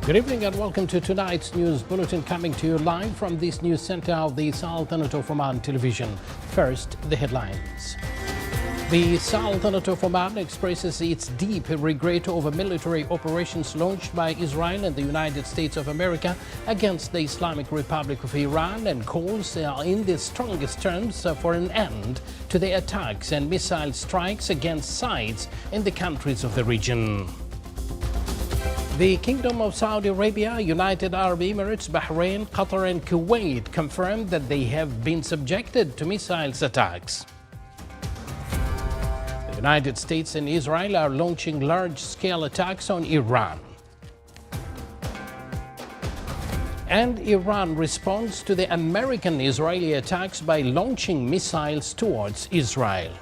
Good evening and welcome to tonight's news bulletin, coming to you live from this news center of the Sultanate of Oman television. First, the headlines. The Sultanate of Oman expresses its deep regret over military operations launched by Israel and the United States of America against the Islamic Republic of Iran and calls in the strongest terms for an end to the attacks and missile strikes against sites in the countries of the region. The Kingdom of Saudi Arabia, United Arab Emirates, Bahrain, Qatar and Kuwait confirmed that they have been subjected to missiles attacks. The United States and Israel are launching large-scale attacks on Iran. And Iran responds to the American-Israeli attacks by launching missiles towards Israel.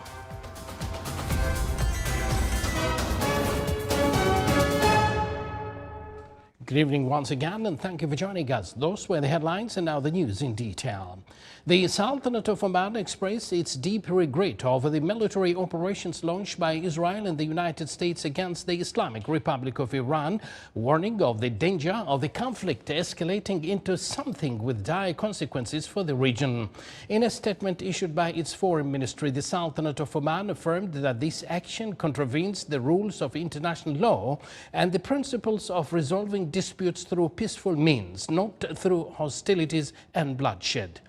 Good evening once again, and thank you for joining us. Those were the headlines, and now the news in detail. The Sultanate of Oman expressed its deep regret over the military operations launched by Israel and the United States against the Islamic Republic of Iran, warning of the danger of the conflict escalating into something with dire consequences for the region. In a statement issued by its foreign ministry, the Sultanate of Oman affirmed that this action contravenes the rules of international law and the principles of resolving disputes through peaceful means, not through hostilities and bloodshed.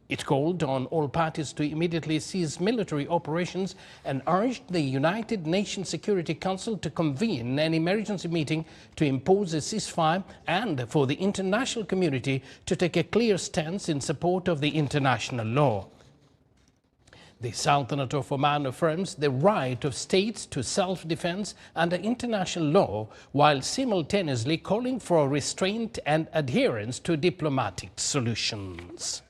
It called on all parties to immediately cease military operations and urged the United Nations Security Council to convene an emergency meeting to impose a ceasefire and for the international community to take a clear stance in support of the international law. The Sultanate of Oman affirms the right of states to self-defense under international law, while simultaneously calling for restraint and adherence to diplomatic solutions.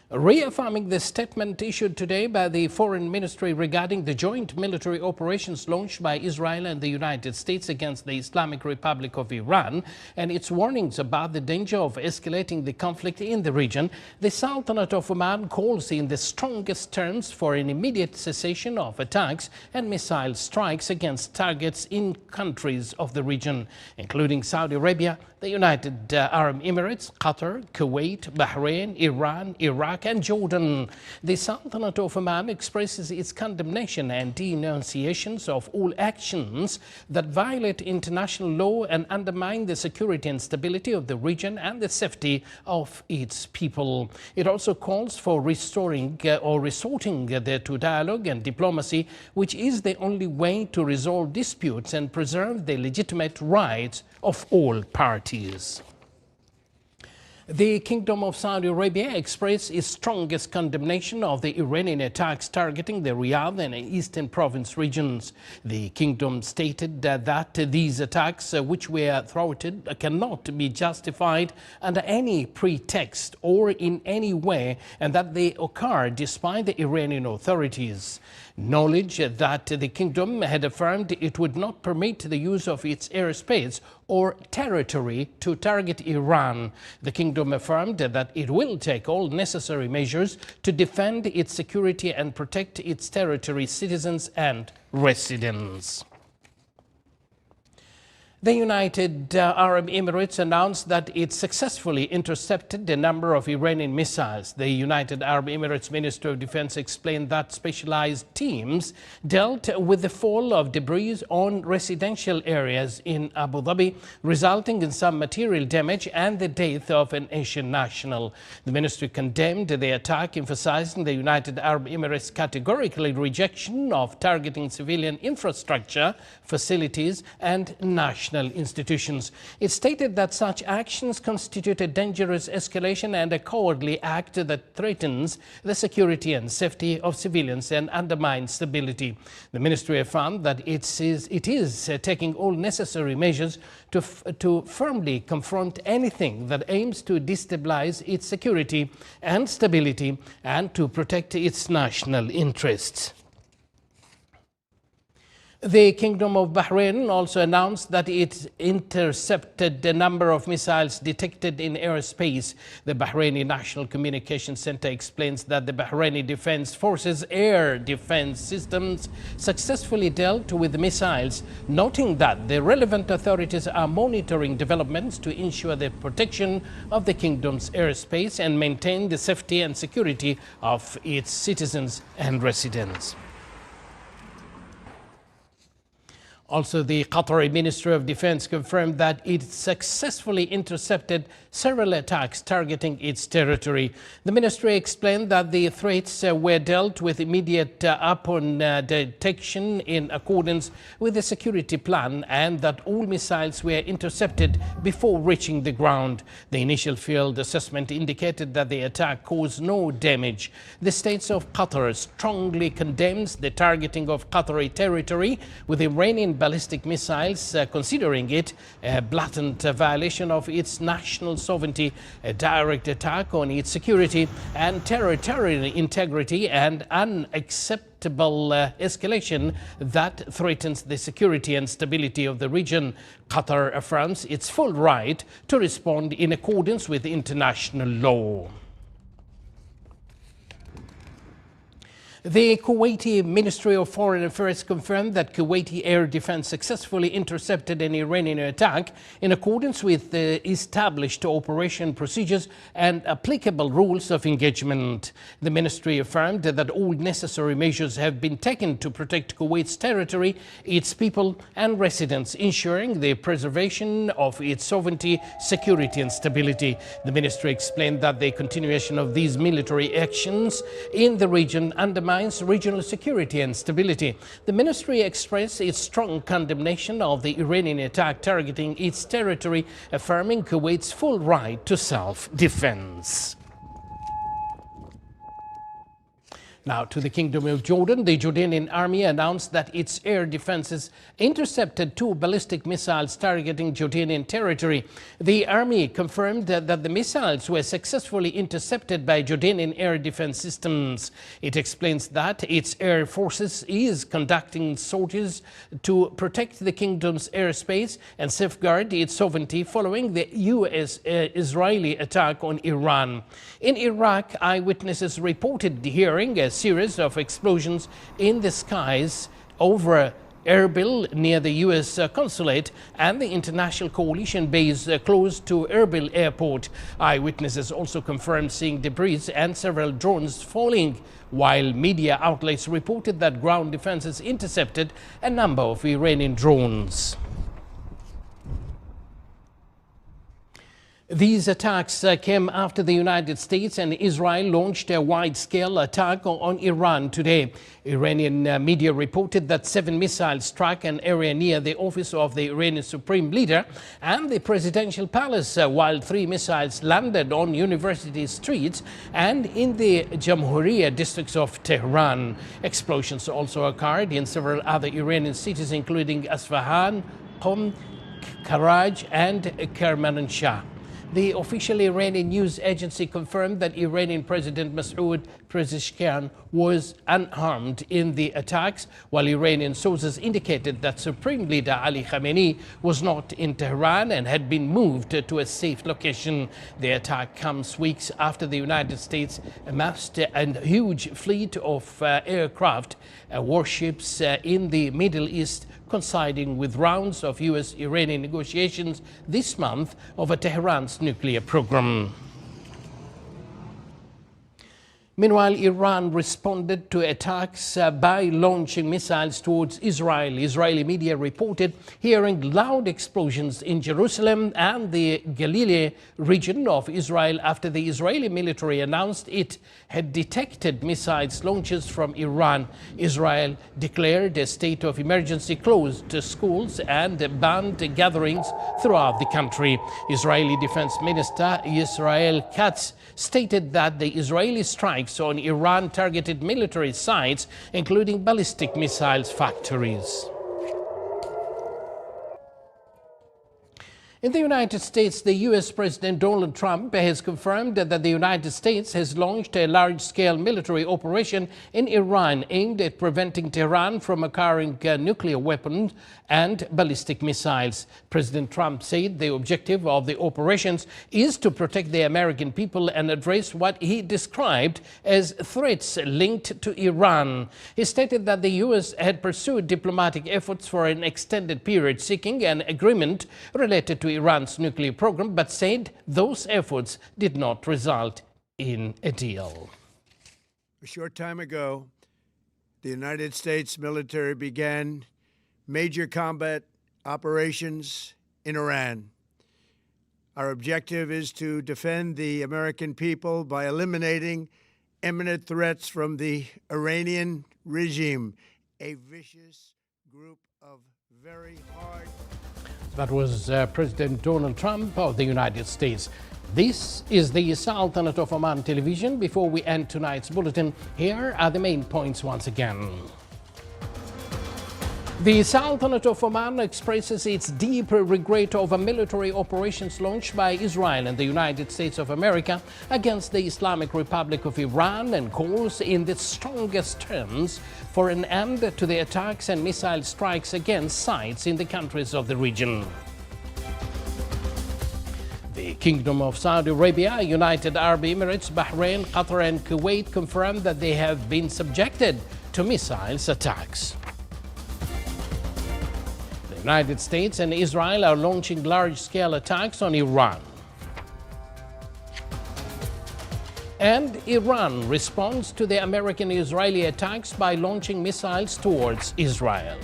Reaffirming the statement issued today by the Foreign Ministry regarding the joint military operations launched by Israel and the United States against the Islamic Republic of Iran and its warnings about the danger of escalating the conflict in the region, the Sultanate of Oman calls in the strongest terms for an immediate cessation of attacks and missile strikes against targets in countries of the region, including Saudi Arabia, the United Arab Emirates, Qatar, Kuwait, Bahrain, Iran, Iraq and Jordan. The Sultanate of Oman expresses its condemnation and denunciations of all actions that violate international law and undermine the security and stability of the region and the safety of its people. It also calls for restoring or resorting to dialogue and diplomacy, which is the only way to resolve disputes and preserve the legitimate rights of all parties. The Kingdom of Saudi Arabia expressed its strongest condemnation of the Iranian attacks targeting the Riyadh and Eastern Province regions. The Kingdom stated that these attacks, which were thwarted, cannot be justified under any pretext or in any way, and that they occur despite the Iranian authorities. Knowledge that the Kingdom had affirmed it would not permit the use of its airspace or territory to target Iran. The Kingdom affirmed that it will take all necessary measures to defend its security and protect its territory, citizens and residents. The United Arab Emirates announced that it successfully intercepted a number of Iranian missiles. The United Arab Emirates Ministry of Defense explained that specialized teams dealt with the fall of debris on residential areas in Abu Dhabi, resulting in some material damage and the death of an Asian national. The ministry condemned the attack, emphasizing the United Arab Emirates' categorical rejection of targeting civilian infrastructure, facilities and national institutions. It stated that such actions constitute a dangerous escalation and a cowardly act that threatens the security and safety of civilians and undermines stability. The ministry affirmed that it is taking all necessary measures to firmly confront anything that aims to destabilize its security and stability and to protect its national interests. The Kingdom of Bahrain also announced that it intercepted a number of missiles detected in airspace. The Bahraini National Communications Center explains that the Bahraini Defense Forces air defense systems successfully dealt with the missiles, noting that the relevant authorities are monitoring developments to ensure the protection of the kingdom's airspace and maintain the safety and security of its citizens and residents. Also, the Qatari Ministry of Defense confirmed that it successfully intercepted several attacks targeting its territory. The ministry explained that the threats were dealt with immediate upon detection in accordance with the security plan and that all missiles were intercepted before reaching the ground. The initial field assessment indicated that the attack caused no damage. The States of Qatar strongly condemns the targeting of Qatari territory with Iranian ballistic missiles, considering it a blatant violation of its national sovereignty, a direct attack on its security and territorial integrity, and unacceptable escalation that threatens the security and stability of the region. Qatar affirms its full right to respond in accordance with international law. The Kuwaiti Ministry of Foreign Affairs confirmed that Kuwaiti air defense successfully intercepted an Iranian attack in accordance with the established operation procedures and applicable rules of engagement. The ministry affirmed that all necessary measures have been taken to protect Kuwait's territory, its people and residents, ensuring the preservation of its sovereignty, security and stability. The ministry explained that the continuation of these military actions in the region undermines regional security and stability. The ministry expressed its strong condemnation of the Iranian attack targeting its territory, affirming Kuwait's full right to self-defense. Now to the Kingdom of Jordan. The Jordanian army announced that its air defenses intercepted 2 ballistic missiles targeting Jordanian territory. The army confirmed that the missiles were successfully intercepted by Jordanian air defense systems. It explains that its air forces is conducting sorties to protect the kingdom's airspace and safeguard its sovereignty following the US-Israeli attack on Iran. In Iraq, eyewitnesses reported hearing a series of explosions in the skies over Erbil near the U.S. consulate and the international coalition base close to Erbil airport. Eyewitnesses also confirmed seeing debris and several drones falling, while media outlets reported that ground defenses intercepted a number of Iranian drones. These attacks came after the United States and Israel launched a wide-scale attack on Iran today. Iranian media reported that 7 missiles struck an area near the office of the Iranian Supreme Leader and the presidential palace, while 3 missiles landed on university streets and in the Jamhuriya districts of Tehran. Explosions also occurred in several other Iranian cities, including Isfahan, Qom, Karaj and Kermanshah. The official Iranian news agency confirmed that Iranian President Masoud Pezeshkian was unharmed in the attacks, while Iranian sources indicated that Supreme Leader Ali Khamenei was not in Tehran and had been moved to a safe location. The attack comes weeks after the United States amassed a huge fleet of aircraft warships in the Middle East, coinciding with rounds of US-Iranian negotiations this month over Tehran's nuclear program. Meanwhile, Iran responded to attacks by launching missiles towards Israel. Israeli media reported hearing loud explosions in Jerusalem and the Galilee region of Israel after the Israeli military announced it had detected missiles launches from Iran. Israel declared a state of emergency, closed schools and banned gatherings throughout the country. Israeli Defense Minister Israel Katz stated that the Israeli strikes on Iran targeted military sites, including ballistic missiles factories. In the United States, the U.S. President Donald Trump has confirmed that the United States has launched a large-scale military operation in Iran aimed at preventing Tehran from acquiring nuclear weapons and ballistic missiles. President Trump said the objective of the operations is to protect the American people and address what he described as threats linked to Iran. He stated that the U.S. had pursued diplomatic efforts for an extended period seeking an agreement related to Iran's nuclear program, but said those efforts did not result in a deal. A short time ago, the United States military began major combat operations in Iran. Our objective is to defend the American people by eliminating imminent threats from the Iranian regime, a vicious group of very hard... That was President Donald Trump of the United States. This is the Sultanate of Oman television. Before we end tonight's bulletin, here are the main points once again. The Sultanate of Oman expresses its deep regret over military operations launched by Israel and the United States of America against the Islamic Republic of Iran and calls in the strongest terms for an end to the attacks and missile strikes against sites in the countries of the region. The Kingdom of Saudi Arabia, United Arab Emirates, Bahrain, Qatar and Kuwait confirmed that they have been subjected to missiles attacks. The United States and Israel are launching large-scale attacks on Iran. And Iran responds to the American-Israeli attacks by launching missiles towards Israel.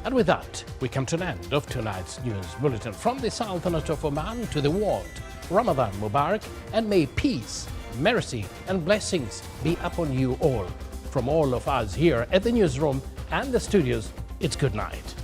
And with that, we come to an end of tonight's news bulletin. From the Sultanate of Oman to the world, Ramadan Mubarak, and may peace, mercy, and blessings be upon you all. From all of us here at the newsroom and the studios, it's good night.